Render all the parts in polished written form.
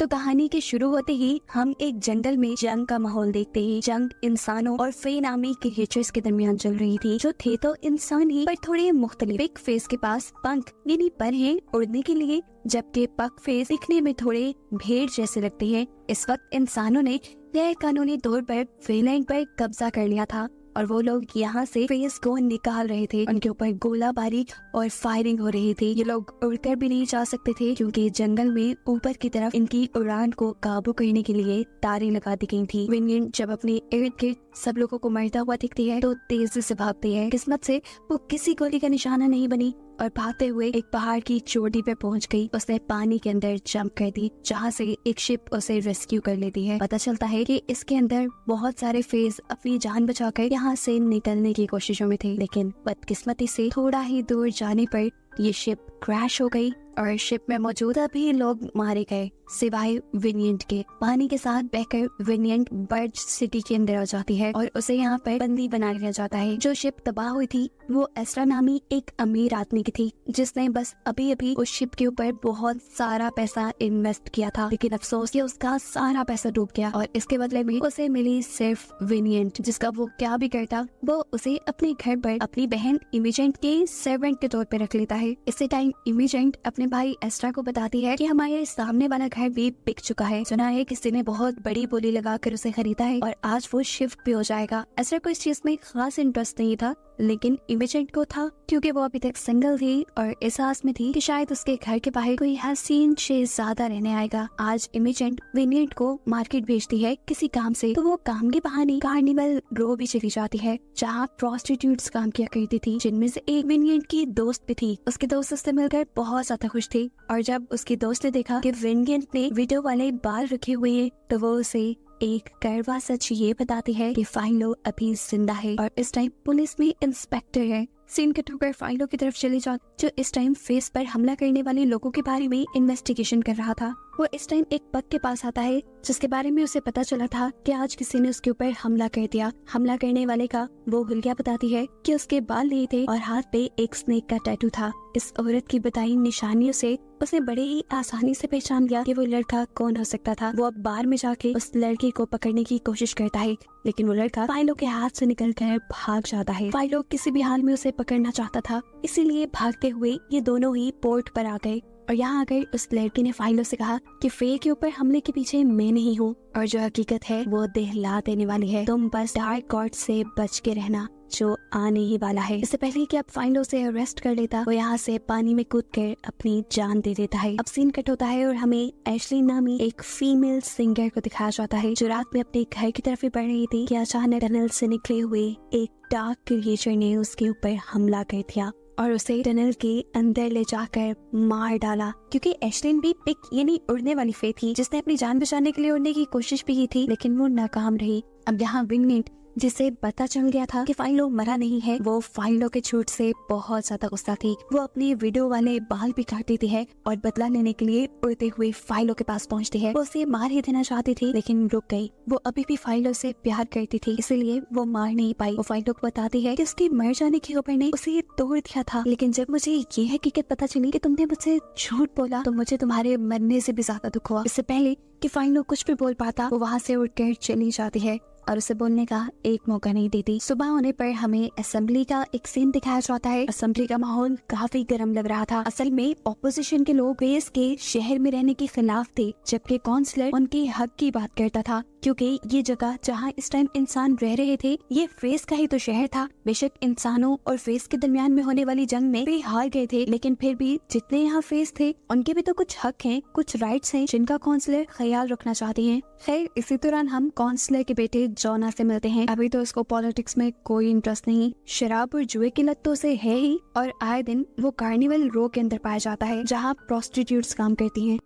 तो कहानी के शुरू होते ही हम एक जंगल में जंग का माहौल देखते हैं। जंग इंसानों और फे नामी क्रिएचर्स के दरमियान चल रही थी, जो थे तो इंसान ही पर थोड़े मुख्तलिफ। पिग फेस के पास पंख यानी पर हैं उड़ने के लिए, जबकि पग फेस दिखने में थोड़े भेड़ जैसे लगते हैं। इस वक्त इंसानों ने गैर कानूनी तौर पर फेलैंड पर कब्जा कर लिया था और वो लोग यहाँ से फेस को निकाल रहे थे। उनके ऊपर गोलाबारी और फायरिंग हो रही थी। ये लोग उड़कर भी नहीं जा सकते थे क्योंकि जंगल में ऊपर की तरफ इनकी उड़ान को काबू करने के लिए तारें लगा दी गई थी। विनियन जब अपने इर्द गिर्द सब लोगों को मरता हुआ दिखती है तो तेजी से भागती है। किस्मत से वो किसी गोली का निशाना नहीं बनी और भागते हुए एक पहाड़ की चोटी पे पहुंच गई। उसने पानी के अंदर जंप कर दी, जहाँ से एक शिप उसे रेस्क्यू कर लेती है। पता चलता है कि इसके अंदर बहुत सारे फेस अपनी जान बचाकर यहाँ से निकलने की कोशिशों में थे, लेकिन बदकिस्मती से थोड़ा ही दूर जाने पर ये शिप क्रैश हो गई और शिप में मौजूद भी लोग मारे गए सिवाय विनियंट के। पानी के साथ बहकर विनियंट बर्ज सिटी के अंदर आ जाती है और उसे यहाँ पर बंदी बना लिया जाता है। जो शिप तबाह हुई थी वो एस्ट्रा नामी एक अमीर आदमी की थी, जिसने बस अभी अभी उस शिप के ऊपर बहुत सारा पैसा इन्वेस्ट किया था, लेकिन अफसोस कि उसका सारा पैसा डूब गया और इसके बदले में उसे मिली सिर्फ विनियंट, जिसका वो क्या भी करता वो उसे अपने घर पर अपनी बहन इमेजेंट के सर्वेंट के तौर पर रख लेता है। इसी टाइम इमेजेंट अपने भाई एस्ट्रा को बताती है कि हमारे सामने वाला घर भी बिक चुका है। सुना है किसी ने बहुत बड़ी बोली लगाकर उसे खरीदा है और आज वो शिफ्ट भी हो जाएगा। एस्ट्रा को इस चीज में खास इंटरेस्ट नहीं था, लेकिन इमेजेंट को था क्योंकि वो अभी तक सिंगल थी और इस आस में थी कि शायद उसके घर के बाहर कोई हसीन शहजादा रहने आएगा। आज इमेजेंट विनियंट को मार्केट भेजती है किसी काम से, तो वो काम के बहाने कार्निवल रो भी चली जाती है, जहाँ प्रोस्टिट्यूट्स काम किया करती थी, जिनमें से एक विनियंट की दोस्त भी थी। उसके दोस्त उससे मिलकर बहुत ज्यादा खुश थी और जब उसकी दोस्त ने देखा कि विनियंट ने विडो वाले बाल रखे हुए हैं तो वो उसे एक कड़वा सच ये बताती है कि फाइलो अभी जिंदा है और इस टाइम पुलिस में इंस्पेक्टर है। सीन कट होकर फाइलो की तरफ चले जाते, जो इस टाइम फेस पर हमला करने वाले लोगों के बारे में इन्वेस्टिगेशन कर रहा था। वो इस टाइम एक पग के पास आता है जिसके बारे में उसे पता चला था कि आज किसी ने उसके ऊपर हमला कर दिया। हमला करने वाले का वो हुलिया बताती है कि उसके बाल नहीं थे और हाथ पे एक स्नेक का टैटू था। इस औरत की बताई निशानियों से उसने बड़े ही आसानी से पहचान लिया कि वो लड़का कौन हो सकता था। वो अब बार में जाके उस लड़की को पकड़ने की कोशिश करता है, लेकिन वो लड़का फाइलो के हाथ से निकलकर भाग जाता है। फाइलो किसी भी हाल में उसे पकड़ना चाहता था, इसीलिए भागते हुए ये दोनों ही पोर्ट पर आ गए और यहाँ आकर उस लड़की ने फाइलो से कहा कि फे के ऊपर हमले के पीछे मैं नहीं हूँ और जो हकीकत है वो दहला देने वाली है। तुम बस डार्क गॉड से बच के रहना जो आने ही वाला है। इससे पहले कि अब फाइलो से अरेस्ट कर लेता, वो यहाँ से पानी में कूदकर अपनी जान दे देता है। अब सीन कट होता है और हमें एशली नामी एक फीमेल सिंगर को दिखाया जाता है, जो रात में अपने घर की तरफ ही बढ़ रही थी कि अचानक टनल से निकले हुए एक डार्क क्रिएचर ने उसके ऊपर हमला कर दिया और उसे टनल के अंदर ले जाकर मार डाला। क्योंकि एशलिन भी पिक यानी उड़ने वाली फे थी, जिसने अपनी जान बचाने के लिए उड़ने की कोशिश भी की थी, लेकिन वो नाकाम रही। अब यहाँ विनियंट, जिसे पता चल गया था कि फाइलो मरा नहीं है, वो फाइलो के झूठ से बहुत ज्यादा गुस्सा थी। वो अपनी विडो वाले बाल भी काट देती है और बदला लेने के लिए उड़ते हुए फाइलो के पास पहुंचती है। वो उसे मार ही देना चाहती थी, लेकिन रुक गई। वो अभी भी फाइलो से प्यार करती थी, इसीलिए वो मार नहीं पाई। वो फाइलो को बताती है कि उसके मर जाने की खबर ने उसे तोड़ दिया था, लेकिन जब मुझे ये हकीकत पता चली कि तुमने मुझसे झूठ बोला तो मुझे तुम्हारे मरने से भी ज्यादा दुख हुआ। इससे पहले कि फाइलो कुछ भी बोल पाता, वो वहाँ से उठकर चली जाती है और उसे बोलने का एक मौका नहीं देती। सुबह होने पर हमें असेंबली का एक सीन दिखाया जाता है। असेंबली का माहौल काफी गर्म लग रहा था। असल में ऑपोजिशन के लोग फेस के शहर में रहने के खिलाफ थे, जबकि काउंसलर उनके हक की बात करता था, क्योंकि ये जगह जहाँ इस टाइम इंसान रह रहे थे ये फेस का ही तो शहर था। बेशक इंसानों और फेस के दरमियान में होने वाली जंग में वे हार गए थे, लेकिन फिर भी जितने यहाँ फेस थे उनके भी तो कुछ हक हैं, कुछ राइट्स हैं, जिनका काउंसलर ख्याल रखना चाहते हैं। खैर, इसी दौरान हम काउंसलर के बेटे जोना से मिलते हैं। अभी तो उसको पॉलिटिक्स में कोई इंटरेस्ट नहीं, शराब और जुए की लत तो उसे है ही, और आए दिन वो कार्निवल रो के अंदर पाया जाता है जहाँ प्रोस्टिट्यूट्स काम करती हैं।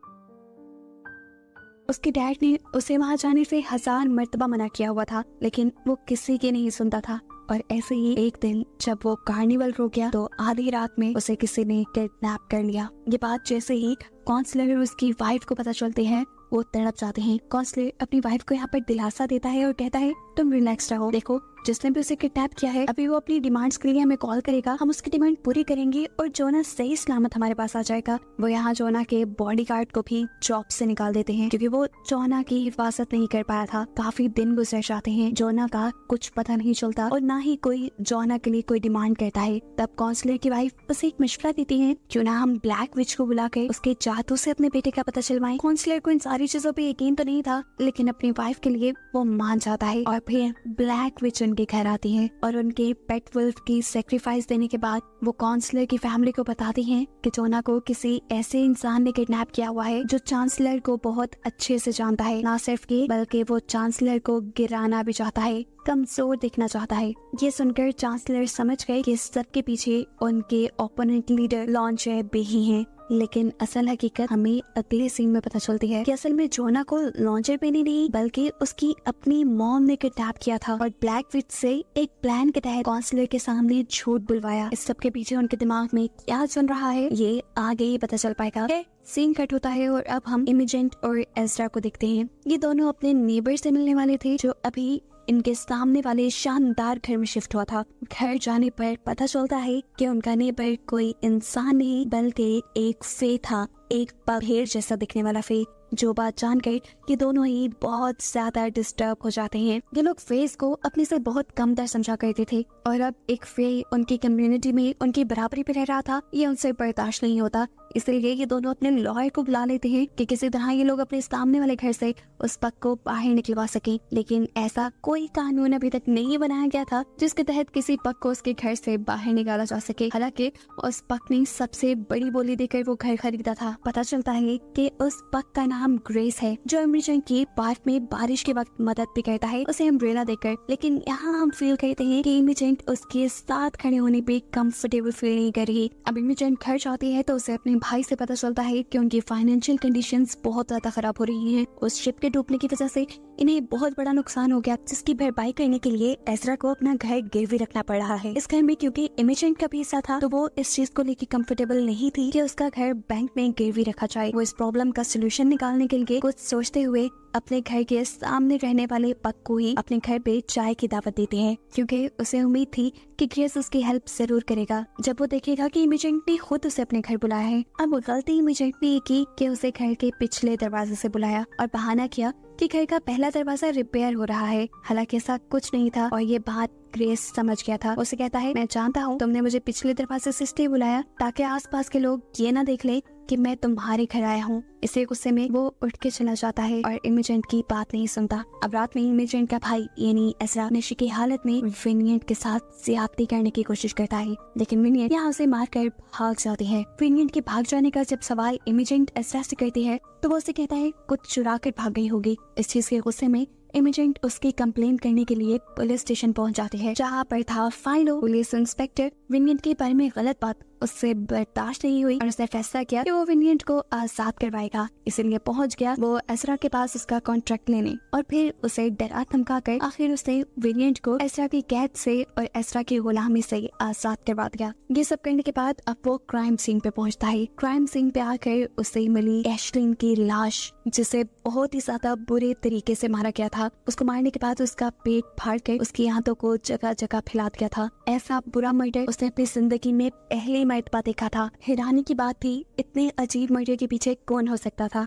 उसके डैड ने उसे वहाँ जाने से 1000 मर्तबा मना किया हुआ था, लेकिन वो किसी की नहीं सुनता था। और ऐसे ही एक दिन जब वो कार्निवल रो गया तो आधी रात में उसे किसी ने किडनैप कर लिया। ये बात जैसे ही काउंसलर और उसकी वाइफ को पता चलती है वो तड़प जाते हैं। काउंसलर अपनी वाइफ को यहाँ पर दिलासा देता है और कहता है तुम रिलैक्स रहो, देखो जिसने भी उसे किडनैप किया है अभी वो अपनी डिमांड्स के लिए हमें कॉल करेगा, हम उसकी डिमांड पूरी करेंगे और जोना सही सलामत हमारे पास आ जाएगा। वो यहाँ जोना के बॉडीगार्ड को भी जॉब से निकाल देते हैं क्योंकि वो जोना की हिफाजत नहीं कर पाया था। काफी दिन गुजर जाते हैं, जोना का कुछ पता नहीं चलता और ना ही कोई जोना के लिए कोई डिमांड करता है। तब काउंसलर की वाइफ उसे एक मशवरा देती है, क्यों ना हम ब्लैक विच को बुला के उसके जादू से अपने बेटे का पता चलवाएं। काउंसलर को इन सारी चीजों पे यकीन तो नहीं था, लेकिन अपनी वाइफ के लिए वो मान जाता है और फिर ब्लैक विच उनके घर आती है और उनके पेट वुल्फ की सेक्रीफाइस देने के बाद वो काउंसलर की फैमिली को बताती हैं कि जोना को किसी ऐसे इंसान ने किडनैप किया हुआ है जो चांसलर को बहुत अच्छे से जानता है। ना सिर्फ ये बल्कि वो चांसलर को गिराना भी चाहता है, कमजोर दिखना चाहता है। ये सुनकर चांसलर समझ गए कि सबके पीछे उनके ओपोनेंट लीडर लॉन्चर बेही हैं। लेकिन असल हकीकत हमें अगले सीन में पता चलती है कि असल में जोना को लॉन्चर बेनी नहीं बल्कि उसकी अपनी मॉम ने किडनैप किया था और ब्लैक विच से एक प्लान के तहत काउंसलर के सामने झूठ बुलवाया। इस सब के पीछे उनके दिमाग में क्या चल रहा है ये आगे ही पता चल पाएगा। सीन कट होता है और अब हम इमेजेंट और एज़रा को देखते हैं। ये दोनों अपने नेबर से मिलने वाले थे जो अभी इनके सामने वाले शानदार घर में शिफ्ट हुआ था। घर जाने पर पता चलता है कि उनका नेबर कोई इंसान नहीं बल्कि एक फे था, एक भेड़ जैसा दिखने वाला फे। जो बात जानकर ये दोनों ही बहुत ज्यादा डिस्टर्ब हो जाते हैं। ये लोग फेस को अपने से बहुत कम दर समझा करते थे और अब एक फे उनकी कम्युनिटी में उनकी बराबरी पे रह रहा था, ये उनसे बर्दाश्त नहीं होता। इसलिए ये दोनों अपने लॉयर को बुला लेते हैं कि किसी तरह ये लोग अपने सामने वाले घर से उस पग को बाहर निकलवा सकें। लेकिन ऐसा कोई कानून अभी तक नहीं बनाया गया था जिसके तहत किसी पग को उसके घर से बाहर निकाला जा सके। हालांकि उस पग ने सबसे बड़ी बोली देकर वो घर खरीदा था। पता चलता है कि उस पग का नाम ग्रेस है जो अमरीजन की पार्क में बारिश के वक्त मदद भी करता है उसे अम्ब्रेला देकर। लेकिन यहाँ हम फील करते हैं कि इमेजेंट उसके साथ खड़े होने पे कंफर्टेबल फील नहीं कर रही। अब इमेजेंट घर जाती है तो उसे अपने भाई से पता चलता है कि उनकी फाइनेंशियल कंडीशंस बहुत ज्यादा खराब हो रही हैं। उस शिप के डूबने की वजह से इन्हें बहुत बड़ा नुकसान हो गया जिसकी भरपाई करने के लिए एज़रा को अपना घर गिरवी रखना पड़ रहा है। इस घर में क्योंकि इमेजेंट का भी हिस्सा था तो वो इस चीज को लेकर कंफर्टेबल नहीं थी कि उसका घर बैंक में गिरवी रखा जाए। वो इस प्रॉब्लम का सोल्यूशन निकालने के लिए कुछ सोचते हुए अपने घर के सामने रहने वाले पग को ही अपने घर पे चाय की दावत देते हैं क्योंकि उसे उम्मीद थी कि ग्रेस उसकी हेल्प जरूर करेगा जब वो देखेगा कि इमेजेंट ने खुद उसे अपने घर बुलाया है। अब गलती इमेजेंट ने ये की कि उसे घर के पिछले दरवाजे से बुलाया और बहाना किया कि घर का पहला दरवाजा रिपेयर हो रहा है। हालांकि ऐसा कुछ नहीं था और ये बात ग्रेस समझ गया था। उसे कहता है, मैं जानता हूँ तुमने मुझे पिछले दरवाजे से इसलिए बुलाया ताकि आसपास के लोग ये ना देख ले कि मैं तुम्हारे घर आया हूँ। इसे गुस्से में वो उठ के चला जाता है और इमेजेंट की बात नहीं सुनता। अब रात में इमेजेंट का भाई यानी एज़रा नशे की हालत में विनियट के साथ ज्यादती करने की कोशिश करता है, लेकिन विनियट यहाँ उसे मारकर भाग जाती है। विनियट के भाग जाने का जब सवाल इमेजेंट एज़रा से करती है तो वो उसे कहता है कुछ चुरा कर भाग गई होगी। इस चीज के गुस्से में इमेजेंट उसकी कंप्लेंट करने के लिए पुलिस स्टेशन पहुंच जाती है जहां पर था फाइलो। पुलिस इंस्पेक्टर विनियट के बारे में गलत बात उससे बर्दाश्त नहीं हुई और उसने फैसला किया कि वो विनियट को आजाद करवाएगा। इसीलिए पहुंच गया वो एज़रा के पास उसका कॉन्ट्रैक्ट लेने और फिर उसे डरा धमका कर आखिर उसने विनियट को एज़रा की कैद से और एज़रा की गुलामी से आजाद करवा दिया। ये सब करने के बाद अब वो क्राइम सीन पे पहुंचता है। क्राइम सीन पे आकर उसे मिली एशलिन की लाश जिसे बहुत ही ज्यादा बुरे तरीके से मारा गया था। उसको मारने के बाद उसका पेट फाड़ कर उसकी आंतों को जगह जगह फैला दिया था। ऐसा बुरा मर्डर उसने अपनी जिंदगी में पहली मर्तबा देखा था। हैरानी की बात थी इतने अजीब मर्डर के पीछे कौन हो सकता था।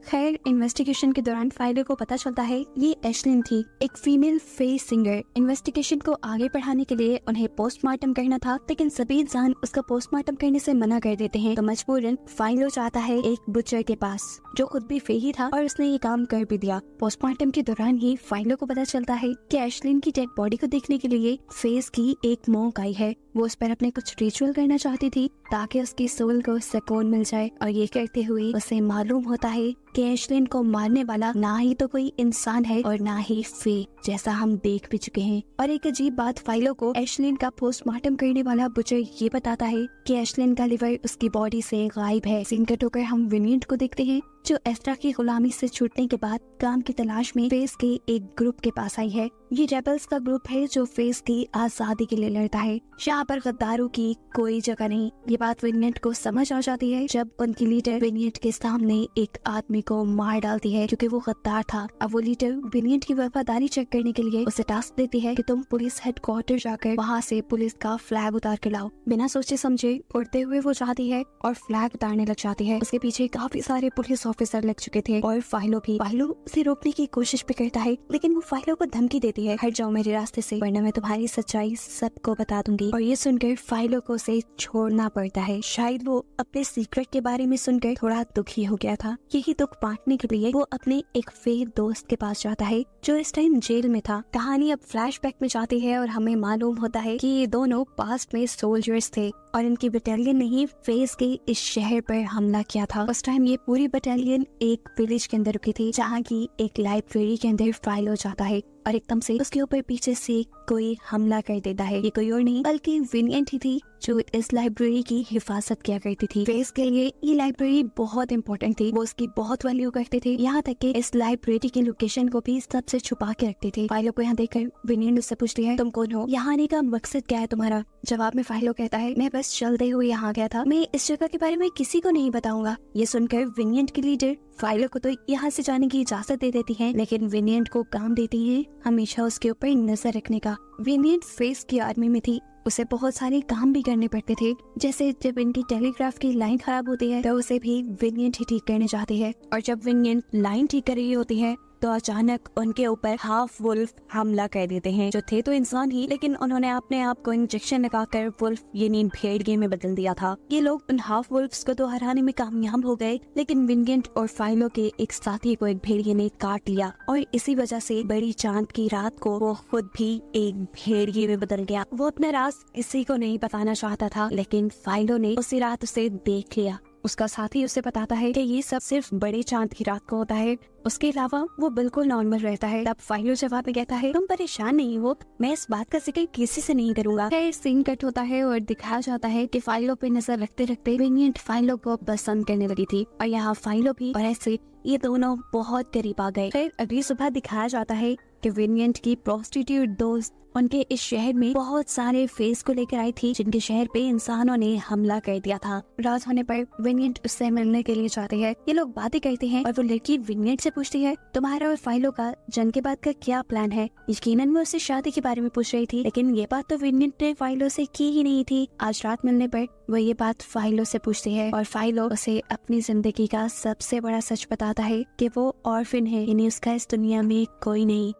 खैर इन्वेस्टिगेशन के दौरान फाइलो को पता चलता है ये एशलिन थी, एक फीमेल फेस सिंगर। इन्वेस्टिगेशन को आगे बढ़ाने के लिए उन्हें पोस्टमार्टम करना था लेकिन सभी इंसान उसका पोस्टमार्टम करने से मना कर देते हैं तो मजबूरन फाइलो जाता है एक बुचर के पास जो खुद भी फे ही था और उसने ये काम कर भी दिया। पोस्टमार्टम के दौरान ही फाइलो को पता चलता है कि एशलिन की डेड बॉडी को देखने के लिए फेस की एक मॉन्क आई है। वो उस पर अपने कुछ रिचुअल करना चाहती थी ताकि उसकी सोल को सुकून मिल जाए और ये करते हुए उसे मालूम होता है कि एशलिन को मारने वाला ना ही तो कोई इंसान है और ना ही फे जैसा हम देख भी चुके हैं। और एक अजीब बात फाइलो को एशलिन का पोस्टमार्टम करने वाला बुचर ये बताता है कि एशलिन का लिवर उसकी बॉडी से गायब है। सीन कट होकर हम विनियट को देखते हैं जो एस्ट्रा की गुलामी से छूटने के बाद काम की तलाश में फेस के एक ग्रुप के पास आई है। ये रेबल्स का ग्रुप है जो फेस की आजादी के लिए लड़ता है। यहाँ पर गद्दारों की कोई जगह नहीं। ये बात विनियट को समझ आ जाती है जब उनकी लीडर विनियट के सामने एक आदमी को मार डालती है क्योंकि वो गद्दार था। अब वो लीडर विनियट की वफादारी चेक करने के लिए उसे टास्क देती है कि तुम पुलिस हेडक्वार्टर जाकर वहाँ से पुलिस का फ्लैग उतार के लाओ। बिना सोचे समझे उड़ते हुए वो जाती है और फ्लैग उतारने लग जाती है। उसके पीछे काफी सारे पुलिस ऑफिसर लग चुके थे और फाइलो भी। फाइलो उसे रोकने की कोशिश भी करता है लेकिन वो फाइलो को धमकी देती है, हट जाओ मेरे रास्ते से वरना मैं तुम्हारी सच्चाई सबको बता दूंगी। और ये सुनकर फाइलो को उसे छोड़ना पड़ता है। शायद वो अपने सीक्रेट के बारे में सुनकर थोड़ा दुखी हो गया था। यही दुख बांटने के लिए वो अपने एक फेक दोस्त के पास जाता है जो इस टाइम जेल में था। कहानी अब फ्लैशबैक में जाती है और हमें मालूम होता है कि ये दोनों पास्ट में सोल्जर्स थे और इनकी बटालियन ने ही फेस के इस शहर पर हमला किया था। उस टाइम ये पूरी बटालियन एक विलेज के अंदर रुकी थी जहाँ की एक लाइब्रेरी के अंदर फाइलो जाता है और एकदम से उसके ऊपर पीछे से कोई हमला कर देता है। ये कोई और नहीं बल्कि विनियट ही थी जो इस लाइब्रेरी की हिफाजत किया करती थी। फेस के लिए ये लाइब्रेरी बहुत इम्पोर्टेंट थी, वो उसकी बहुत वैल्यू करते थे। यहाँ तक कि इस लाइब्रेरी की लोकेशन को भी सबसे छुपा के रखते थे। फाइलो को यहाँ देखकर विनियट उससे पूछती है, तुम कौन हो, यहाँ आने का मकसद क्या है तुम्हारा? जवाब में फाइलो कहता है, मैं बस चलते हुए यहाँ गया था, मैं इस जगह के बारे में किसी को नहीं बताऊंगा। ये सुनकर विनियट की लीडर फाइलो को तो यहाँ से जाने की इजाजत दे देती है लेकिन विनियट को काम देती है हमेशा उसके ऊपर नजर रखने का। विनियट फेस की आर्मी में थी, उसे बहुत सारे काम भी करने पड़ते थे। जैसे जब इनकी टेलीग्राफ की लाइन खराब होती है तो उसे भी विनियट ही ठीक करने जाती है और जब विनियट लाइन ठीक कर रही होती है तो अचानक उनके ऊपर हाफ वुल्फ हमला कर देते हैं। जो थे तो इंसान ही लेकिन उन्होंने अपने आप को इंजेक्शन लगाकर वुल्फ यानी भेड़िए में बदल दिया था। ये लोग उन हाफ वुल्फ्स को तो हराने में कामयाब हो गए लेकिन विनियट और फाइलो के एक साथी को एक भेड़िए ने काट लिया और इसी वजह से बड़ी चांद की रात को वो खुद भी एक भेड़िए में बदल गया। वो अपना राज किसी को नहीं बताना चाहता था लेकिन फाइलो ने उसी रात उसे देख लिया। उसका साथी उसे बताता है कि ये सब सिर्फ बड़े चांद की रात को होता है, उसके अलावा वो बिल्कुल नॉर्मल रहता है। तब फाइलो जवाब में कहता है, तुम परेशान नहीं हो, मैं इस बात का जिक्र किसी से नहीं करूंगा। फिर सीन कट होता है और दिखाया जाता है कि फाइलो पे नजर रखते रखते विनियट फाइलो को पसंद करने लगी थी और यहाँ फाइलो भी, और ऐसे ये दोनों बहुत करीब आ गए। फिर अगली सुबह दिखाया जाता है कि विनियट की प्रोस्टिट्यूट दोस्त उनके इस शहर में बहुत सारे फेस को लेकर आई थी जिनके शहर पे इंसानों ने हमला कर दिया था। रात होने पर विनियट उससे मिलने के लिए जाते हैं। ये लोग बातें करते हैं और वो लड़की विनियट से पूछती है, तुम्हारा और फाइलो का जंग के बाद का क्या प्लान है? यकीनन वो उससे शादी के बारे में पूछ रही थी लेकिन ये बात तो विनियट ने फाइलो से की ही नहीं थी। आज रात मिलने पर वो ये बात फाइलो से पूछती है और फाइलो उसे अपनी जिंदगी का सबसे बड़ा सच बताता है कि वो ऑर्फन है, यानी उसका इस दुनिया में कोई नहीं।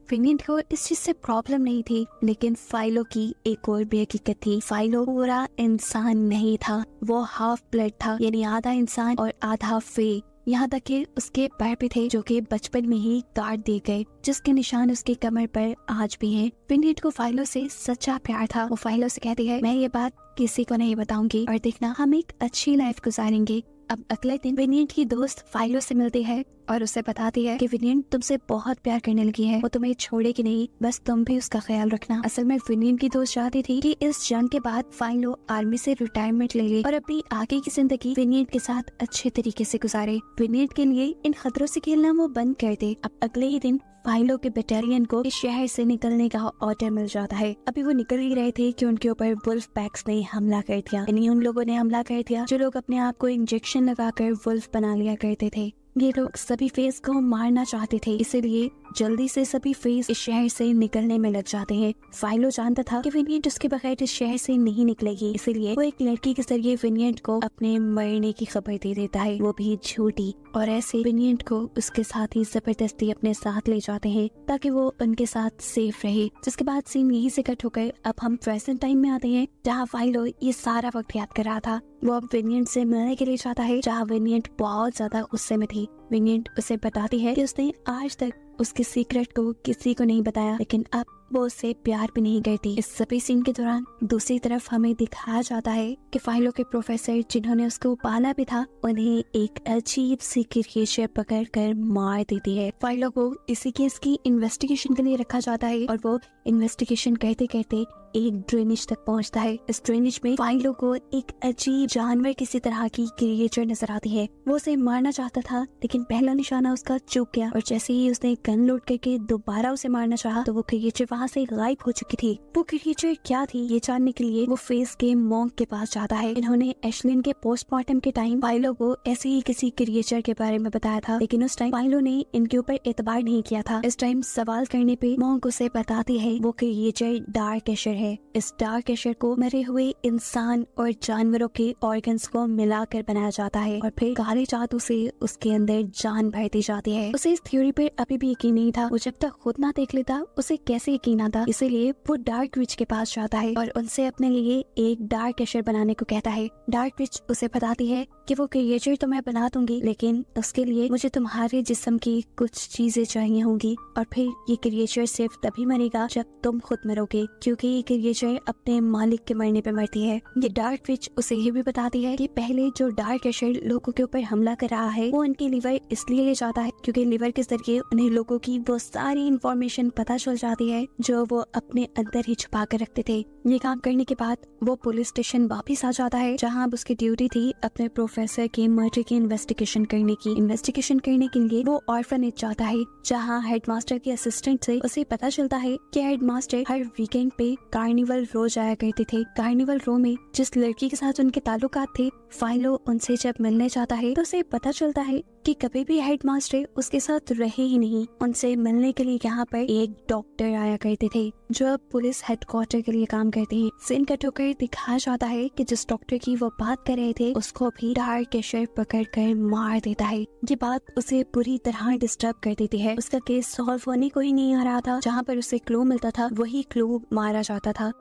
विनियट को इस चीज से प्रॉब्लम नहीं थी लेकिन फाइलो की एक और भी हकीकत थी। फाइलो पूरा इंसान नहीं था, वो हाफ ब्लड था, यानी आधा इंसान और आधा फे। यहाँ तक कि उसके पैर भी थे जो कि बचपन में ही काट दिए गए, जिसके निशान उसके कमर पर आज भी हैं। विनियट को फाइलो से सच्चा प्यार था। वो फाइलो से कहती है, मैं ये बात किसी को नहीं बताऊंगी और देखना हम एक अच्छी लाइफ गुजारेंगे। अब अगले दिन विनियट की दोस्त फाइलो से मिलती है और उसे बताती है कि विनियट तुमसे बहुत प्यार करने लगी है, वो तुम्हें छोड़ेगी नहीं, बस तुम भी उसका ख्याल रखना। असल में विनियट की दोस्त चाहती थी कि इस जंग के बाद फाइलो आर्मी से रिटायरमेंट ले ले और अपनी आगे की जिंदगी विनियट के साथ अच्छे तरीके से गुजारे। विनियट के लिए इन खतरों से खेलना वो बंद कर दे। अब अगले ही दिन फाइलो के बटालियन को इस शहर से निकलने का ऑर्डर मिल जाता है। अभी वो निकल ही रहे थे कि उनके ऊपर वुल्फ पैक्स ने हमला कर दिया, यानी उन लोगों ने हमला कर दिया जो लोग अपने आप को इंजेक्शन लगाकर वुल्फ बना लिया करते थे। ये लोग सभी फेस को मारना चाहते थे, इसीलिए जल्दी से सभी फेस इस शहर से निकलने में लग जाते हैं। फाइलो जानता था कि विनियट उसके बगैर इस शहर से नहीं निकलेगी, इसीलिए वो एक लड़की के जरिए विनियट को अपने मरने की खबर दे देता है, वो भी झूठी। और ऐसे विनियट को उसके साथ ही जबरदस्ती अपने साथ ले जाते हैं ताकि वो उनके साथ सेफ रहे। जिसके बाद सीन यही से कट होकर अब हम प्रेजेंट टाइम में आते हैं जहाँ फाइलो ये सारा वक्त याद कर रहा था। वो अब विनियट से मिलने के लिए चाहता है जहाँ विनियट बहुत ज्यादा गुस्से में थी। विनियट उसे बताती है कि उसने आज तक उसके सीक्रेट को किसी को नहीं बताया लेकिन अब वो उससे प्यार भी नहीं करती। इस सभी सीन के दौरान दूसरी तरफ हमें दिखाया जाता है कि फाइलों के प्रोफेसर जिन्होंने उसको पाला भी था, उन्हें एक अजीब सी क्रिएचर पकड़ कर मार देती है। फाइलों को इसी केस की इन्वेस्टिगेशन के लिए रखा जाता है और वो इन्वेस्टिगेशन करते करते एक ड्रेनेज तक पहुंचता है। इस ड्रेनेज में फाइलों को एक अजीब जानवर किसी तरह की क्रिएचर नजर आती है। वो उसे मारना चाहता था, लेकिन पहला निशाना उसका चूक गया और जैसे ही उसने गन लोड करके दोबारा उसे मारना चाहा तो वो क्रिएचर वहाँ से गायब हो चुकी थी। वो क्रिएचर क्या थी ये जानने के लिए वो फेस के मॉन्क के पास जाता है। इन्होंने एशलिन के पोस्टमार्टम के टाइम फाइलों को ऐसे ही किसी क्रिएचर के बारे में बताया था, लेकिन उस टाइम फाइलों ने इनके ऊपर एतबार नहीं किया था। इस टाइम सवाल करने पे मॉन्क उसे बताती है वो क्रिएचर डार्क एशर है। इस डार्क एशर को मरे हुए इंसान और जानवरों के ऑर्गन्स को मिलाकर बनाया जाता है और फिर काले जादू से उसके अंदर जान भर दी जाती है। उसे इस थ्योरी पर अभी भी यकीन नहीं था। वो जब तक खुद ना देख लेता उसे कैसे यकीन आता, इसीलिए वो डार्क विच के पास जाता है और उनसे अपने लिए एक डार्क एशर बनाने को कहता है। डार्क विच उसे बताती है कि वो क्रिएचर तो मैं बना दूंगी, लेकिन उसके लिए मुझे तुम्हारे जिस्म की कुछ चीजें चाहिए होंगी और फिर ये क्रिएचर सिर्फ तभी मरेगा जब तुम खुद मरोगे, क्योंकि ये क्रिएचर अपने मालिक के मरने पे मरती है। ये डार्क विच उसे ये भी बताती है कि पहले जो डार्क एशर लोगों के ऊपर हमला कर रहा है वो उनके लिवर इसलिए ले जाता है क्योंकि लिवर के जरिए उन्हें लोगों की वो सारी इंफॉर्मेशन पता चल जाती है जो वो अपने अंदर ही छुपा कर रखते थे। ये काम करने के बाद वो पुलिस स्टेशन वापिस आ जाता है जहाँ अब उसकी ड्यूटी थी अपने प्रोफेसर के मर्डर की इन्वेस्टिगेशन करने की। इन्वेस्टिगेशन करने के लिए वो ऑर्फनेज जाता है जहाँ हेडमास्टर के असिस्टेंट से उसे पता चलता है कि हेडमास्टर हर वीकेंड पे कार्निवल रो जाया करते थे। कार्निवल रो में जिस लड़की के साथ उनके ताल्लुकात थे, फाइलो उनसे जब मिलने जाता है तो उसे पता चलता है कि कभी भी हेडमास्टर उसके साथ रहे ही नहीं। उनसे मिलने के लिए यहाँ पर एक डॉक्टर आया करते थे जो अब पुलिस हेडक्वार्टर के लिए काम करते हैं। सीन कट होकर दिखाया जाता है कि जिस डॉक्टर की वो बात कर रहे थे उसको भी डार्क एशर पकड़ कर मार देता है। ये बात उसे पूरी तरह डिस्टर्ब कर देती है। उसका केस सॉल्व होने को ही नहीं आ रहा था। जहाँ पर उसे क्लू मिलता था वही क्लू मारा जाता था।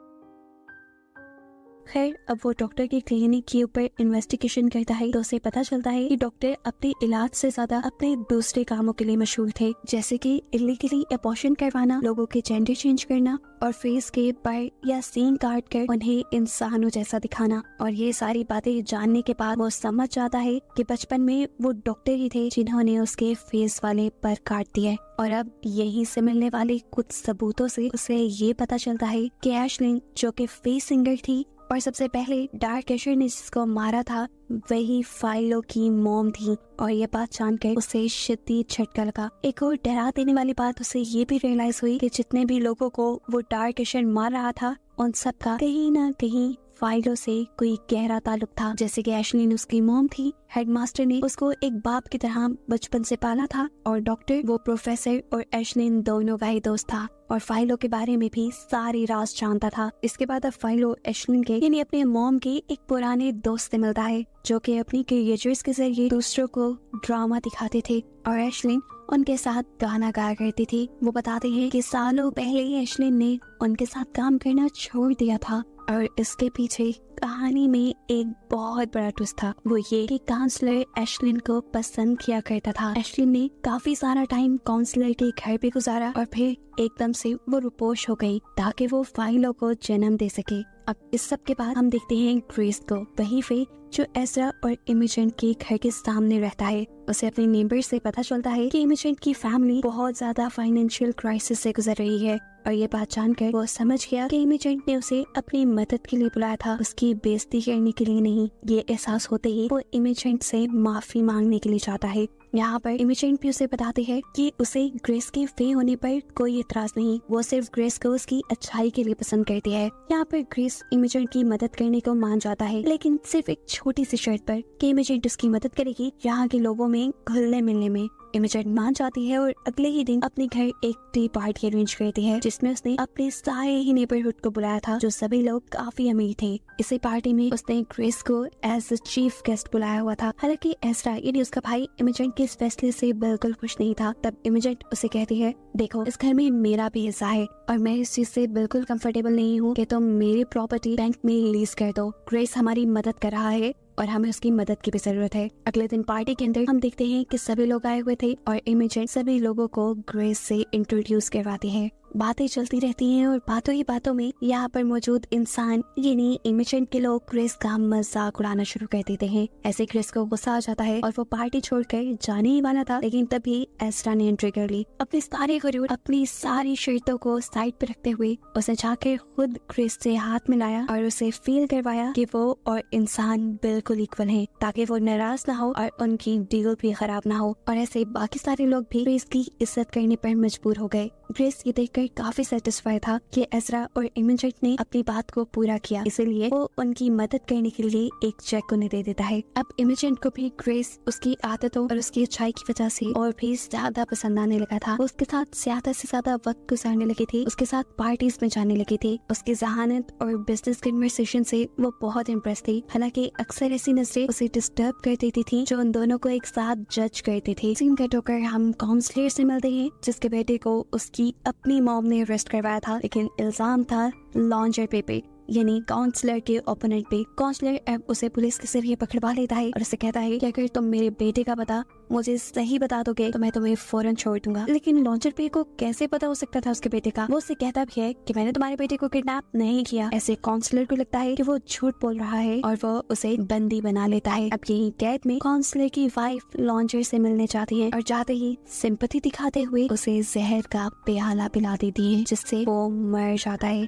खैर अब वो डॉक्टर की क्लिनिक के ऊपर इन्वेस्टिगेशन करता है तो उसे पता चलता है कि डॉक्टर अपने इलाज से ज्यादा अपने दूसरे कामों के लिए मशहूर थे, जैसे कि इलीगली अबॉर्शन करवाना, लोगों के जेंडर चेंज करना और फेस के पर या सीन काट कर उन्हें इंसानों जैसा दिखाना। और ये सारी बातें जानने के बाद वो समझ जाता है कि बचपन में वो डॉक्टर ही थे जिन्होंने उसके फेस वाले पर काट दिए। और अब यहीं से मिलने वाले कुछ सबूतों से उसे ये पता चलता है कि एशलिन जो कि फेस सिंगर थी और सबसे पहले डार्क एशर ने जिसको मारा था वही फाइलो की मॉम थी। और ये बात जानकर उसे शदीद झटका लगा। एक और डरा देने वाली बात उसे ये भी रियलाइज हुई कि जितने भी लोगों को वो डार्क एशर मार रहा था उन सब का कहीं ना कहीं फाइलो से कोई गहरा ताल्लुक था। जैसे कि एशलिन उसकी मॉम थी, हेडमास्टर ने उसको एक बाप की तरह बचपन से पाला था और डॉक्टर वो प्रोफेसर और एशलिन दोनों का ही दोस्त था और फाइलो के बारे में भी सारी राज जानता था। इसके बाद अब फाइलो एशलिन के यानी अपने मॉम के एक पुराने दोस्त से मिलता है जो कि अपनी क्रिएचर्स के जरिए दूसरों को ड्रामा दिखाते थे और एशलिन उनके साथ गाना गाया करती थी। वो बताते हैं कि सालों पहले ही एशलिन ने उनके साथ काम करना छोड़ दिया था और इसके पीछे कहानी में एक बहुत बड़ा ट्विस्ट था। वो ये कि काउंसलर एशलिन को पसंद किया करता था। एशलिन ने काफी सारा टाइम काउंसलर के घर पे गुजारा और फिर एकदम से वो रुपोश हो गई ताकि वो फाइलों को जन्म दे सके। अब इस सब के बाद हम देखते हैं ग्रेस को, वही फे जो एज़रा और इमेजन के घर के सामने रहता है। उसे अपने नेबर से पता चलता है कि इमेजन की फैमिली बहुत ज्यादा फाइनेंशियल क्राइसिस से गुजर रही है और ये बात जानकर वो समझ गया कि इमेजन ने उसे अपनी मदद के लिए बुलाया था, उसकी बेइज्जती करने के लिए नहीं। ये एहसास होते ही वो इमेजन से माफी मांगने के लिए चाहता है। यहाँ पर इमेजन भी उसे बताते हैं कि उसे ग्रेस के फे होने पर कोई इतराज नहीं, वो सिर्फ ग्रेस को उसकी अच्छाई के लिए पसंद करती है। यहाँ पर ग्रेस इमेजन की मदद करने को मान जाता है, लेकिन सिर्फ एक छोटी सी शर्त पर कि इमेजन उसकी मदद करेगी यहाँ के लोगों में घुलने मिलने में। इमेजन मान जाती है और अगले ही दिन अपने घर एक टी पार्टी अरेंज करती है जिसमें उसने अपने सारे ही नेबरहुड को बुलाया था जो सभी लोग काफी अमीर थे। इसी पार्टी में उसने ग्रेस को एज चीफ गेस्ट बुलाया हुआ था। हालांकि एज़रा यानी उसका भाई इमेजन के इस फैसले से बिल्कुल खुश नहीं था। तब इमेजन उसे कहती है, देखो इस घर में मेरा भी हिस्सा है और मैं इस चीज से बिल्कुल कंफर्टेबल नहीं हूँ कि तुम मेरी प्रॉपर्टी बैंक में लीज कर दो। ग्रेस हमारी मदद कर रहा है और हमें उसकी मदद की भी जरूरत है। अगले दिन पार्टी के अंदर हम देखते हैं कि सभी लोग आए हुए थे और इमेजन सभी लोगों को ग्रेस से इंट्रोड्यूस करवाती है। बातें चलती रहती हैं और बातों ही बातों में यहाँ पर मौजूद इंसान यानी इमिटेंट के लोग क्रिस का मजाक उड़ाना शुरू कर देते हैं। ऐसे क्रिस को गुस्सा आ जाता है और वो पार्टी छोड़कर जाने ही वाला था, लेकिन तभी एस्ट्रा ने एंट्री कर ली। अपने सारे गुरूर, अपनी सारी शर्तों को साइड पर रखते हुए उसने जाकर खुद क्रिस से हाथ मिलाया और उसे फील करवाया कि वो और इंसान बिल्कुल इक्वल हैं, ताकि वो नाराज ना हो और उनकी डील भी खराब ना हो। और ऐसे बाकी सारे लोग भी क्रिस की इज्जत करने पर मजबूर हो गए। क्रिस ये देखकर काफी सेटिस्फाई था कि एज़रा और इमिटेंट ने अपनी बात को पूरा किया, इसलिए वो उनकी मदद करने के लिए एक चेक उन्हें दे देता है। अब इमिटेंट को भी क्रिस उसकी आदतों और उसकी अच्छाई की वजह से और भी ज्यादा पसंद आने लगा था। वो उसके साथ ज्यादा से ज्यादा वक्त गुजारने लगी थी, उसके साथ पार्टीज में जाने लगी थी। उसकी जहानत और बिजनेस कन्वर्सेशन से वो बहुत इम्प्रेस थी। हालांकि अक्सर ऐसी नजरें उसे डिस्टर्ब कर देती थी जो उन दोनों को एक साथ जज करती थी। सीन कट होकर हम काउंसलर से मिलते हैं, जिसके बेटे को उसकी अपनी मॉम ने अरेस्ट करवाया था, लेकिन इल्जाम था लॉन्जर पे यानी काउंसलर के ओपोनेंट पे। काउंसलर अब उसे पुलिस के जरिए पकड़वा लेता है और उसे कहता है कि अगर तुम मेरे बेटे का पता मुझे सही बता दोगे तो मैं तुम्हें फौरन छोड़ दूंगा। लेकिन लॉन्जर पे को कैसे पता हो सकता था उसके बेटे का? वो उससे कहता भी है कि मैंने तुम्हारे बेटे को किडनैप नहीं किया। ऐसे काउंसलर को लगता है कि वो झूठ बोल रहा है और वो उसे बंदी बना लेता है। अब यही कैद में काउंसलर की वाइफ लॉन्जर से मिलने जाती है और जाते ही सिंपैथी दिखाते हुए उसे जहर का प्याला पिला देती है, जिससे वो मर जाता है।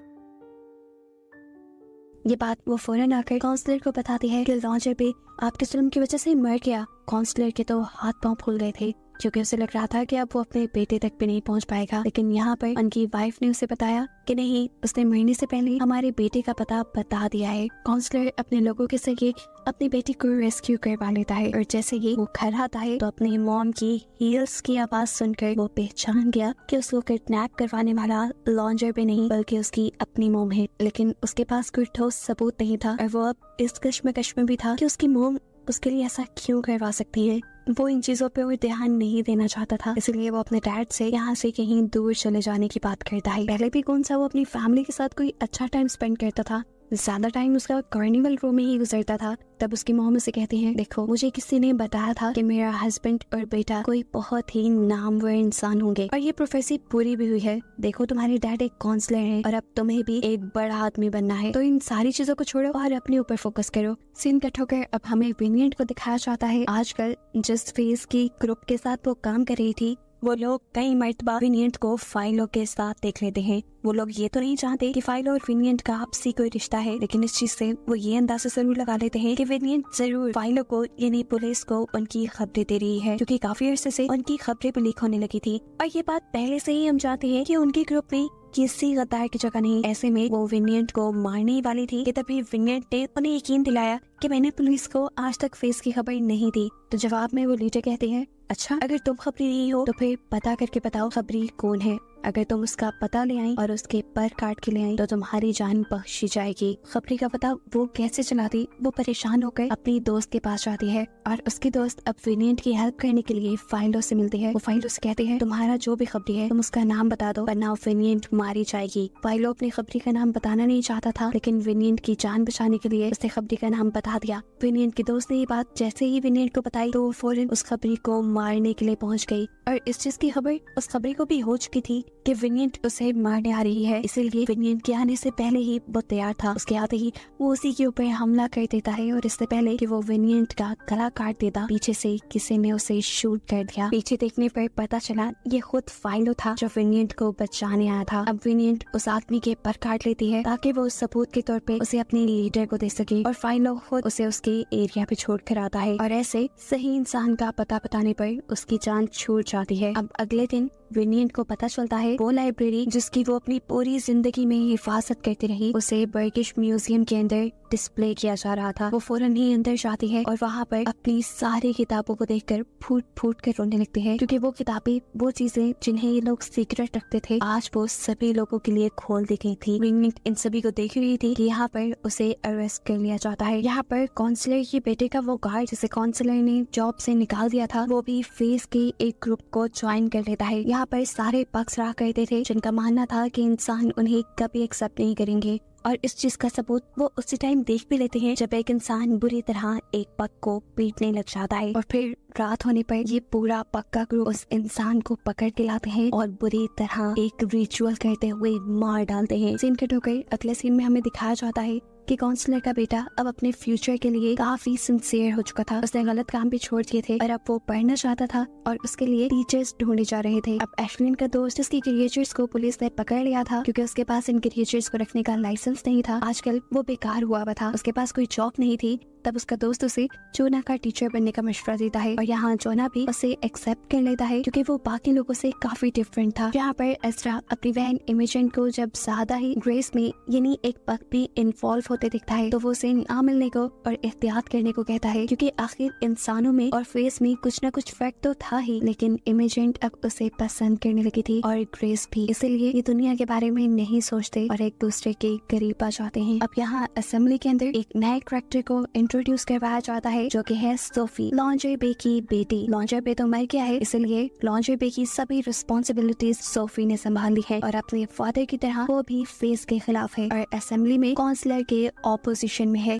ये बात वो फौरन आकर काउंसलर को बताती है कि लॉन्जर पे आपके जुल्म की वजह से मर गया। काउंसलर के तो हाथ पांव फूल गए थे, क्योंकि उसे लग रहा था कि अब वो अपने बेटे तक भी नहीं पहुंच पाएगा। लेकिन यहाँ पर उनकी वाइफ ने उसे बताया कि नहीं, उसने मरने से पहले हमारे बेटे का पता बता दिया है। काउंसलर अपने लोगों के जरिए अपनी बेटी को रेस्क्यू करवा लेता है और जैसे ही वो घर आता है तो अपनी मॉम की हील्स की आवाज सुनकर वो पहचान गया कि उसको किडनैप करवाने वाला लॉन्जर पे नहीं बल्कि उसकी अपनी मॉम है। लेकिन उसके पास कोई ठोस सबूत नहीं था और वो अब इस कश्मकश में भी था कि उसकी मॉम उसके लिए ऐसा क्यों करवा सकती है। वो इन चीजों पे वो ध्यान नहीं देना चाहता था, इसलिए वो अपने डैड से यहाँ से कहीं दूर चले जाने की बात करता है। पहले भी कौन सा वो अपनी फैमिली के साथ कोई अच्छा टाइम स्पेंड करता था, ज्यादा टाइम उसका कार्निवल रो में ही गुजरता था। तब उसकी मॉम उसे कहती है, देखो मुझे किसी ने बताया था कि मेरा हस्बैंड और बेटा कोई बहुत ही नामवर इंसान होंगे और ये प्रोफेसी पूरी भी हुई है। देखो तुम्हारे डैड एक काउंसलर है और अब तुम्हें भी एक बड़ा आदमी बनना है, तो इन सारी चीजों को छोड़ो और अपने ऊपर फोकस करो। सीन कट होकर अब हमें विनियंट को दिखाया जाता है। आजकल जिस फेस की ग्रुप के साथ वो काम कर रही थी, वो लोग कई मर्तबा विनियंट को फाइलों के साथ देख लेते हैं। वो लोग ये तो नहीं चाहते कि फाइल और विनियंट का आपसी कोई रिश्ता है, लेकिन इस चीज से वो ये अंदाजा जरूर लगा लेते हैं कि विनियंट जरूर फाइलों को यानी पुलिस को उनकी खबरें दे रही है, क्योंकि काफी अरसे से उनकी खबरें भी लीक होने लगी थी। और ये बात पहले से ही हम जानते हैं कि उनके ग्रुप में किसी गद्दार की जगह नहीं। ऐसे में वो विनियंट को मारने ही वाली थी कि तभी विनियंट ने उन्हें यकीन दिलाया कि मैंने पुलिस को आज तक फेस की खबर नहीं दी। तो जवाब में वो लीडर कहते हैं, अच्छा अगर तुम खबरी नहीं हो तो फिर पता करके बताओ खबरी कौन है। अगर तुम उसका पता ले आई और उसके पर काट के ले आई तो तुम्हारी जान बख्शी जाएगी। खबरी का पता वो कैसे चलाती, वो परेशान होकर अपनी दोस्त के पास जाती है और उसकी दोस्त अब विनियंट की हेल्प करने के लिए फाइलों से मिलती है। वो फाइलों से कहते हैं, तुम्हारा जो भी खबरी है तुम उसका नाम बता दो वरना विनियंट मारी जाएगी। फाइलों अपनी खबरी का नाम बताना नहीं चाहता था, लेकिन विनियंट की जान बचाने के लिए उसने खबरी का नाम बता दिया। विनियंट की दोस्त ने ये बात जैसे ही विनियंट को बताई तो वो फौरन उस खबरी को मारने के लिए पहुंच गई और इस चीज की खबर उस खबरी को भी हो चुकी थी कि विनियंट उसे मारने आ रही है, इसीलिए विनियंट के आने से पहले ही वो तैयार था। उसके आते ही वो उसी के ऊपर हमला कर देता है और इससे पहले कि वो विनियंट का गला काट देता, पीछे से किसी ने उसे शूट कर दिया। पीछे देखने पर पता चला ये खुद फाइलो था जो विनियंट को बचाने आया था। अब विनियंट उस आदमी के पर काट लेती है ताकि वो सबूत के तौर पे उसे अपने लीडर को दे सके और फाइलो खुद उसे उसके एरिया पे छोड़ कर आता है और ऐसे सही इंसान का पता बताने पर उसकी जान छूट जाती है। अब अगले दिन विनियंट को पता चलता है वो लाइब्रेरी जिसकी वो अपनी पूरी जिंदगी में हिफाजत करती रही उसे बर्गिश म्यूजियम के अंदर डिस्प्ले किया जा रहा था। वो फौरन ही अंदर जाती है और वहाँ पर अपनी सारी किताबों को देखकर फूट फूट कर रोने लगती है, क्योंकि वो किताबें, वो चीजें जिन्हें ये लोग सीक्रेट रखते थे, आज वो सभी लोगों के लिए खोल दी गई थी। विनियंट इन सभी को देख रही थी कि यहाँ पर उसे अरेस्ट कर लिया जाता है। यहाँ पर काउंसलर के बेटे का वो गार्ड जिसे काउंसलर ने जॉब से निकाल दिया था, वो भी फेस के एक ग्रुप को ज्वाइन कर लेता है। यहाँ पर सारे पक्ष रहा करते थे जिनका मानना था कि इंसान उन्हें कभी एक्सेप्ट नहीं करेंगे और इस चीज का सबूत वो उसी टाइम देख भी लेते हैं जब एक इंसान बुरी तरह एक पग को पीटने लग जाता है। और फिर रात होने पर ये पूरा पग का ग्रुप उस इंसान को पकड़ के लाते हैं और बुरी तरह एक रिचुअल करते हुए मार डालते हैं। सीन कट होकर अगले सीन में हमें दिखाया जाता है कि काउंसलर का बेटा अब अपने फ्यूचर के लिए काफी सिंसियर हो चुका था। उसने गलत काम भी छोड़ दिए थे और अब वो पढ़ना चाहता था और उसके लिए टीचर्स ढूंढे जा रहे थे। अब एशलिन का दोस्त जिसकी क्रिएचर्स को पुलिस ने पकड़ लिया था क्योंकि उसके पास इन क्रिएचर्स को रखने का लाइसेंस नहीं था, आजकल वो बेकार हुआ था, उसके पास कोई जॉब नहीं थी। तब उसका दोस्त उसे जोना का टीचर बनने का मशवरा देता है और यहाँ जोना भी उसे एक्सेप्ट कर लेता है क्योंकि वो बाकी लोगों से काफी डिफरेंट था। यहाँ पर एज़रा अपनी बहन इमेजिन को जब ज्यादा ही ग्रेस में यानी एक पग में इन्वॉल्व होते दिखता है तो वो उसे ना मिलने को और एहतियात करने को कहता है क्योंकि आखिर इंसानों में और फेस में कुछ न कुछ फर्क तो था ही, लेकिन इमेजिन अब उसे पसंद करने लगी थी और ग्रेस भी, इसलिए ये दुनिया के बारे में नहीं सोचते और एक दूसरे के करीब आ जाते हैं। अब यहाँ असेंबली के अंदर एक नए कैरेक्टर को इंट्रोड्यूस करवाया जाता है जो कि है सोफी, लॉन्जर बे की बेटी। लॉन्जर बे तो मर गया है, इसलिए लॉन्जर बे की सभी रिस्पॉन्सिबिलिटीज सोफी ने संभाल ली है और अपने फादर की तरह वो भी फेस के खिलाफ है और असेंबली में काउंसलर के ऑपोजिशन में है।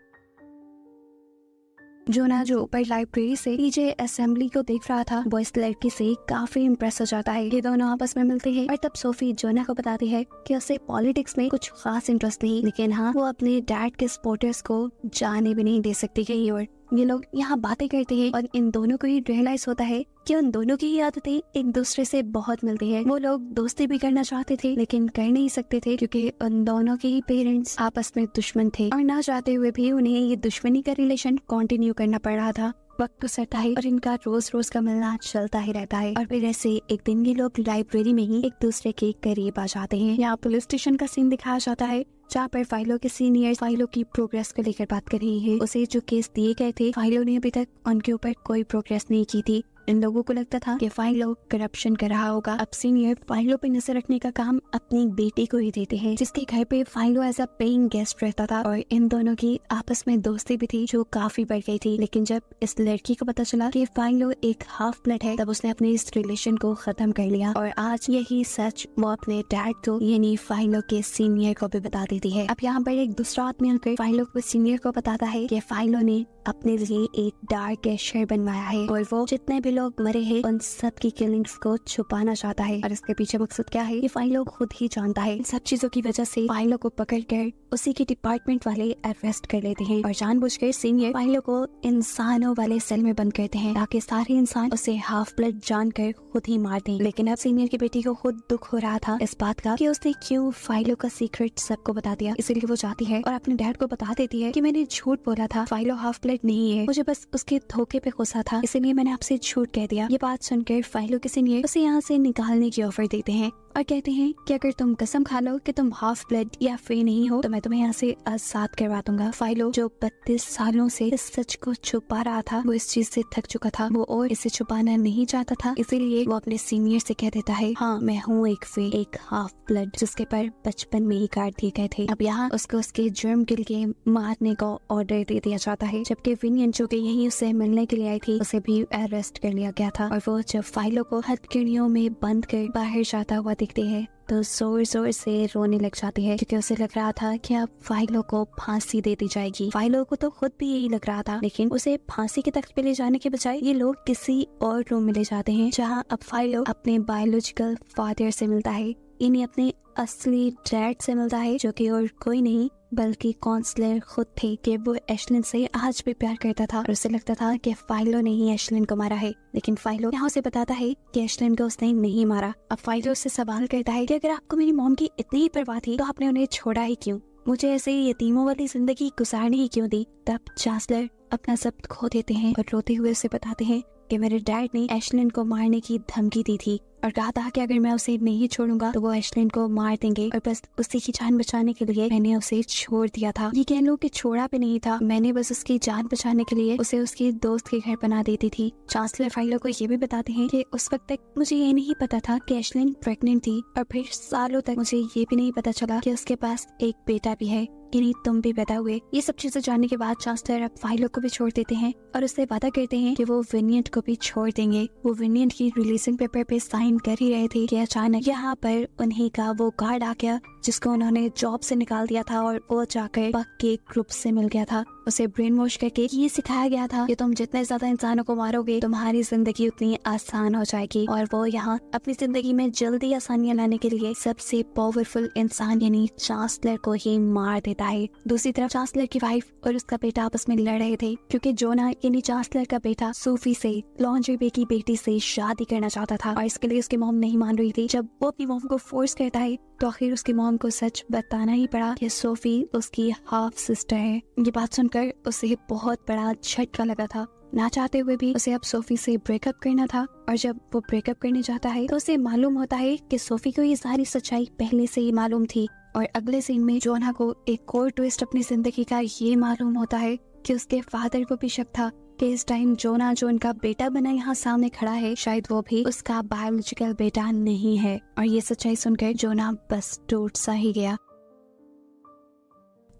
जोना जो ऊपर लाइब्रेरी से नीचे असेंबली को देख रहा था वो इस लड़की से काफी इम्प्रेस हो जाता है। ये दोनों आपस में मिलते हैं और तब सोफी जोना को बताती है कि उसे पॉलिटिक्स में कुछ खास इंटरेस्ट नहीं, लेकिन हाँ वो अपने डैड के सपोर्टर्स को जाने भी नहीं दे सकती कहीं और। ये लोग यहाँ बातें करते हैं और इन दोनों को ही रियलाइज होता है कि उन दोनों की ही आदतें एक दूसरे से बहुत मिलती है। वो लोग दोस्ती भी करना चाहते थे लेकिन कर नहीं सकते थे क्योंकि उन दोनों के ही पेरेंट्स आपस में दुश्मन थे और ना चाहते हुए भी उन्हें ये दुश्मनी का रिलेशन कंटिन्यू करना पड़ रहा था। वक्त गुजरता है और इनका रोज रोज का मिलना चलता ही रहता है और फिर ऐसे एक दिन ये लोग लाइब्रेरी में ही एक दूसरे के करीब आ जाते हैं। यहाँ पुलिस स्टेशन का सीन दिखाया जाता है जहाँ पर फाइलों के सीनियर फाइलों की प्रोग्रेस को लेकर बात कर रही है। उसे जो केस दिए गए थे फाइलों ने अभी तक उनके ऊपर कोई प्रोग्रेस नहीं की थी। इन लोगों को लगता था कि फाइलों करप्शन कर रहा होगा। अब सीनियर फाइलों पे नजर रखने का काम अपनी बेटी को ही देते हैं जिसके घर पे फाइलों एज अ पेइंग गेस्ट रहता था और इन दोनों की आपस में दोस्ती भी थी जो काफी बढ़ गई थी। लेकिन जब इस लड़की को पता चला कि फाइलों एक हाफ ब्लड है तब उसने अपने इस रिलेशन को खत्म कर लिया और आज यही सच वो अपने डैड को यानी फाइलों के सीनियर को भी बता देती है। अब यहाँ पर एक दूसरा आदमी आकर फाइलों को सीनियर को बताता है कि फाइलों ने अपने लिए एक डार्क कैशर बनवाया है और वो जितने भी लोग मरे हैं उन सब की किलिंग्स को छुपाना चाहता है और इसके पीछे मकसद क्या है ये फाइलों खुद ही जानता है। इन सब चीजों की वजह से फाइलों को पकड़कर उसी के डिपार्टमेंट वाले अरेस्ट कर लेते हैं और जानबूझकर सीनियर फाइलों को इंसानों वाले सेल में बंद करते हैं ताकि सारे इंसान उसे हाफ ब्लड जानकर खुद ही मार दें। लेकिन अब सीनियर की बेटी को खुद दुख हो रहा था इस बात का कि उसने क्यों फाइलों का सीक्रेट सबको बता दिया, इसलिए वो जाती है और अपने डैड को बता देती है कि मैंने झूठ बोला था, फाइलों हाफ ब्लड नहीं है, मुझे बस उसके धोखे पे गुस्सा था इसलिए मैंने आपसे झूठ कह दिया। ये बात सुनकर फाइलों के सीनियर उसे यहाँ से निकालने की ऑफर देते हैं और कहते हैं कि अगर तुम कसम खा लो कि तुम हाफ ब्लड या फ्री नहीं हो तो मैं तुम्हें यहाँ से आजाद करवा दूंगा। फाइलो जो 32 सालों से इस सच को छुपा रहा था वो इस चीज से थक चुका था, वो और इसे छुपाना नहीं चाहता था, इसीलिए वो अपने सीनियर से कह देता है हाँ मैं हूँ एक फ्री एक हाफ ब्लड जिसके पर बचपन में ही काट दिए गए थे। अब यहाँ उसको उसके जुर्म के लिए मारने का ऑर्डर दे दिया जाता है जबकि विनियन जो कि यही उसे मिलने के लिए आई थी उसे भी अरेस्ट कर लिया गया था और वो जब फाइलों को हथकड़ियों में बंद कर बाहर जाता हुआ दिखते हैं तो जोर जोर से रोने लग जाती है क्योंकि उसे लग रहा था कि अब फाइलों को फांसी दे दी जाएगी। फाइलों को तो खुद भी यही लग रहा था लेकिन उसे फांसी के तख्त पे ले जाने के बजाय ये लोग किसी और रूम में ले जाते हैं जहाँ अब फाइलों अपने बायोलॉजिकल फादर से मिलता है, यानी अपने असली डैड से मिलता है जो कि और कोई नहीं बल्कि काउंसलर खुद थे कि वो एशलिन से आज भी प्यार करता था और उसे लगता था कि फाइलो ने ही एशलिन को मारा है। लेकिन फाइलो यहाँ उसे बताता है कि एशलिन को उसने नहीं मारा। अब फाइलो उससे सवाल करता है कि अगर आपको मेरी मॉम की इतनी ही परवाह थी तो आपने उन्हें छोड़ा ही क्यों, मुझे ऐसे ही यतीमों वाली जिंदगी गुजारने ही क्यों दी। तब चांसलर अपना सब खो देते हैं और रोते हुए उसे बताते हैं कि मेरे डैड ने एशलिन को मारने की धमकी दी थी और कहा था कि अगर मैं उसे नहीं छोड़ूंगा तो वो एशलिन को मार देंगे और बस उसी की जान बचाने के लिए मैंने उसे छोड़ दिया था। ये कह लो कि छोड़ा भी नहीं था, मैंने बस उसकी जान बचाने के लिए उसे उसके दोस्त के घर बना देती थी। चांसलर फाइलो को ये भी बताते हैं कि उस वक्त तक मुझे ये नहीं पता था कि एशलिन प्रेग्नेंट थी और फिर सालों तक मुझे ये भी नहीं पता चला कि उसके पास एक बेटा भी है। यानी तुम भी पैदा हुए। ये सब चीजें जानने के बाद चांसलर अब फाइलो को भी छोड़ देते हैं और उससे वादा करते हैं कि वो विनियट को भी छोड़ देंगे। वो विनियट की रिलीजिंग पेपर पे साइन कर ही रहे थे कि अचानक यहाँ पर उन्हीं का वो गार्ड आ गया जिसको उन्होंने जॉब से निकाल दिया था और वो जाकर पक के ग्रुप से मिल गया था। उसे ब्रेन वॉश करके ये सिखाया गया था कि तुम जितने ज्यादा इंसानों को मारोगे तुम्हारी जिंदगी उतनी आसान हो जाएगी। और वो यहाँ अपनी जिंदगी में जल्दी आसानियां लाने के लिए सबसे पावरफुल इंसान यानी चांसलर को ही मार देता है। दूसरी तरफ चांसलर की वाइफ और उसका बेटा आपस में लड़ रहे थे क्योंकि जोना यानी चांसलर का बेटा सोफी से लॉन्ड्री बे की बेटी से शादी करना चाहता था और इसके लिए उसकी मॉम नहीं मान रही थी। जब वो अपनी मॉम को फोर्स करता है तो आखिर उसकी मॉम को सच बताना ही पड़ा कि सोफी उसकी हाफ सिस्टर है। ये बात सुनकर उसे बहुत बड़ा झटका लगा था। ना चाहते हुए भी उसे अब सोफी से ब्रेकअप करना था और जब वो ब्रेकअप करने जाता है तो उसे मालूम होता है कि सोफी को ये सारी सच्चाई पहले से ही मालूम थी। और अगले सीन में जोना को एक और ट्विस्ट अपनी जिंदगी का ये मालूम होता है कि उसके फादर को भी शक था कि इस टाइम जोना जो उनका बेटा बना यहाँ सामने खड़ा है शायद वो भी उसका बायोलॉजिकल बेटा नहीं है। और ये सच्चाई सुनकर जोना बस टूट सा ही गया।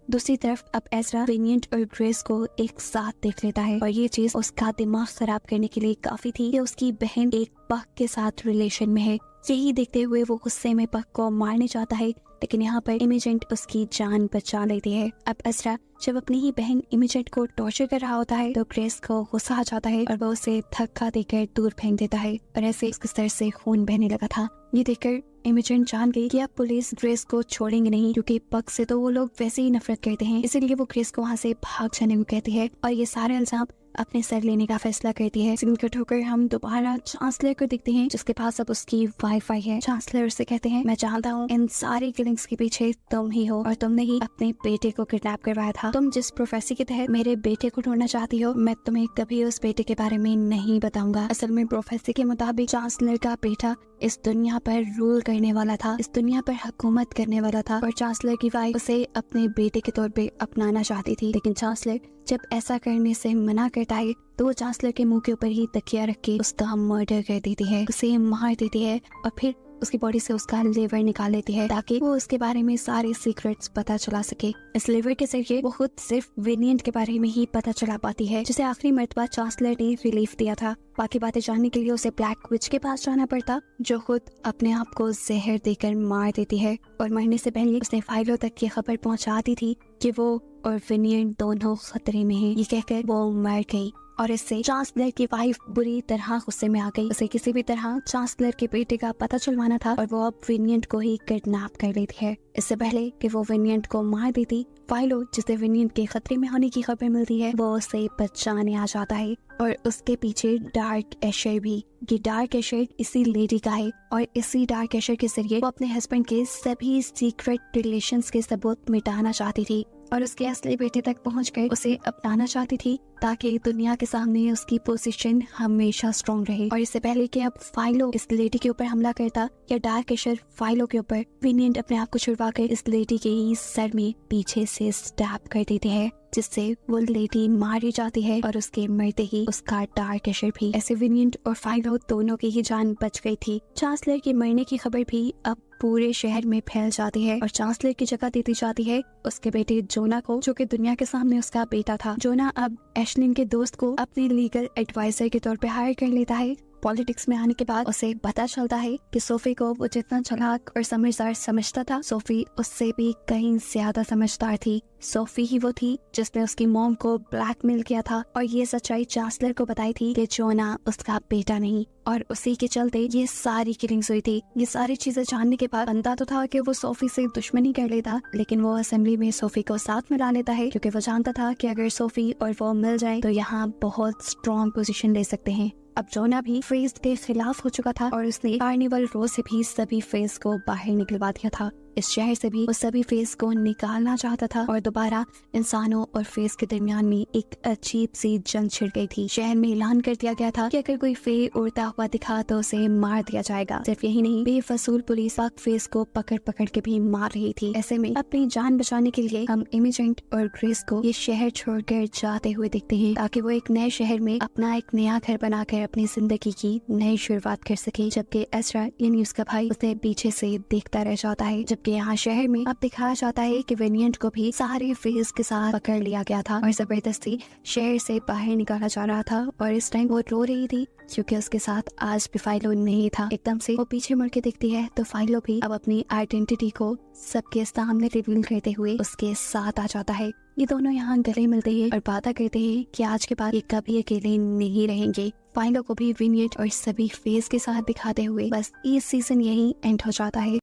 दूसरी तरफ अब एज़रा विनियट और ग्रेस को एक साथ देख लेता है और ये चीज उसका दिमाग खराब करने के लिए काफी थी कि उसकी बहन एक पक के साथ रिलेशन में है। यही देखते हुए वो गुस्से में पक को मारने चाहता है लेकिन यहाँ पर इमेजेंट उसकी जान बचा लेती है। अब एज़रा जब अपनी ही बहन इमेजेंट को टॉर्चर कर रहा होता है तो ग्रेस को गुस्सा आ जाता है और वो उसे धक्का देकर दूर फेंक देता है और ऐसे उसके सर से खून बहने लगा था। ये देखकर इमेजेंट जान गई कि अब पुलिस ग्रेस को छोड़ेंगे नहीं क्योंकि पक से तो वो लोग वैसे ही नफरत करते हैं, इसीलिए वो ग्रेस को वहाँ से भाग जाने को कहती है और ये सारे इल्जाम अपने सर लेने का फैसला करती है। सीन कट होकर हम दोबारा चांसलर को देखते हैं जिसके पास अब उसकी वाईफाई है। चांसलर उससे कहते हैं मैं जानता हूँ इन सारी किलिंग्स के पीछे तुम ही हो और तुमने ही अपने बेटे को किडनैप करवाया था। तुम जिस प्रोफेसी के तहत मेरे बेटे को ढूंढना चाहती हो मैं तुम्हें कभी उस बेटे के बारे में नहीं बताऊंगा। असल में प्रोफेसी के मुताबिक चांसलर का बेटा इस दुनिया पर रूल करने वाला था, इस दुनिया पर हुकूमत करने वाला था और चांसलर की वाइफ उसे अपने बेटे के तौर पे अपनाना चाहती थी। लेकिन चांसलर जब ऐसा करने से मना करता है तो वो चांसलर के मुंह के ऊपर ही तकिया रख के उसका मर्डर कर देती है, उसे मार देती है और फिर उसकी बॉडी से उसका लिवर निकाल लेती है ताकि वो उसके बारे में सारे सीक्रेट्स पता चला सके। इस लिवर के जरिए वो खुद सिर्फ विनियट के बारे में ही पता चला पाती है जिसे आखिरी मर्तबा चांसलर ने रिलीफ दिया था। बाकी बातें जानने के लिए उसे ब्लैक विच के पास जाना पड़ता जो खुद अपने आप को जहर देकर मार देती है और मरने से पहले उसने फाइलों तक ये खबर पहुंचा दी थी कि वो और विनियट दोनों खतरे में हैं। ये कहकर वो मर गई और इससे चांसलर की वाइफ बुरी तरह गुस्से में आ गई। उसे किसी भी तरह चांसलर के बेटे का पता चलवाना था और वो अब विनियट को ही किडनैप कर लेती है। इससे पहले कि वो विनियट को मार देती फाइलो जिसे विनियट के खतरे में होने की खबर मिलती है वो उसे बचाने आ जाता है और उसके पीछे डार्क एशर भी। ये डार्क एशर इसी लेडी का है और इसी डार्क एशर के जरिए वो अपने हस्बैंड के सभी सीक्रेट रिलेशंस के सबूत मिटाना चाहती थी और उसके असली बेटे तक पहुंचकर उसे अपनाना चाहती थी ताकि दुनिया के सामने उसकी पोजीशन हमेशा स्ट्रॉन्ग रहे। और इससे पहले कि अब फाइलो इस लेडी के ऊपर हमला करता या डार्क एशर फाइलो के ऊपर, विनियट अपने आप को छुड़वाकर इस लेडी के ही सर में पीछे से स्टैब कर देती है जिससे वो लेडी मारी जाती है और उसके मरते ही उसका डार्क एशर भी। ऐसे विनियट और फाइलो दोनों की ही जान बच गई थी। चांसलर के मरने की खबर भी अब पूरे शहर में फैल जाती है और चांसलर की जगह देती जाती है उसके बेटे जोना को जो कि दुनिया के सामने उसका बेटा था। जोना अब एशलिन के दोस्त को अपने लीगल एडवाइजर के तौर पे हायर कर लेता है। पॉलिटिक्स में आने के बाद उसे पता चलता है कि सोफी को वो जितना चालाक और समझदार समझता था सोफी उससे भी कहीं ज्यादा समझदार थी। सोफी ही वो थी जिसने उसकी मॉम को ब्लैकमेल किया था और ये सच्चाई चांसलर को बताई थी कि जोना उसका बेटा नहीं और उसी के चलते ये सारी किलिंग्स हुई थी। ये सारी चीजें जानने के बाद बनता तो था कि वो सोफी से दुश्मनी कर लेता लेकिन वो असेंबली में सोफी को साथ मिला लेता है क्योंकि वो जानता था कि अगर सोफी और वो मिल जाए तो यहाँ बहुत स्ट्रॉन्ग पोजीशन ले सकते हैं। अब जोना भी फेज के खिलाफ हो चुका था और उसने कार्निवल रो से भी सभी फेज को बाहर निकलवा दिया था। इस शहर से भी वो सभी फेज को निकालना चाहता था और दोबारा इंसानों और फेज के दरमियान में एक अजीब सी जंग छिड़ गई थी। शहर में ऐलान कर दिया गया था कि अगर कोई फे उड़ता हुआ दिखा तो उसे मार दिया जाएगा। सिर्फ यही नहीं, बेफसूल पुलिस पक फेज को पकड़ पकड़ के भी मार रही थी। ऐसे में अपनी जान बचाने के लिए हम इमेजेंट और ग्रेस को ये शहर छोड़कर जाते हुए देखते हैं ताकि वो एक नए शहर में अपना एक नया घर बनाकर अपनी जिंदगी की नई शुरुआत कर सके। जबकि एज़रा यानी उसका भाई उसे पीछे से देखता रह जाता है जब जबकि यहाँ शहर में अब दिखाया जाता है कि विनियंट को भी सारे फेस के साथ पकड़ लिया गया था और जबरदस्ती शहर से बाहर निकाला जा रहा था। और इस टाइम वो रो रही थी क्योंकि उसके साथ आज भी फाइलो नहीं था। एकदम से वो पीछे मुड़ के देखती है तो फाइलो भी अब अपनी आइडेंटिटी को सबके सामने रिवील करते हुए उसके साथ आ जाता है। ये दोनों यहाँ गले मिलते हैं और बातें करते हैं कि आज के बाद ये कभी अकेले नहीं रहेंगे। फाइलो को भी विनियट और सभी फेस के साथ दिखाते हुए बस ये सीजन यही एंड हो जाता है।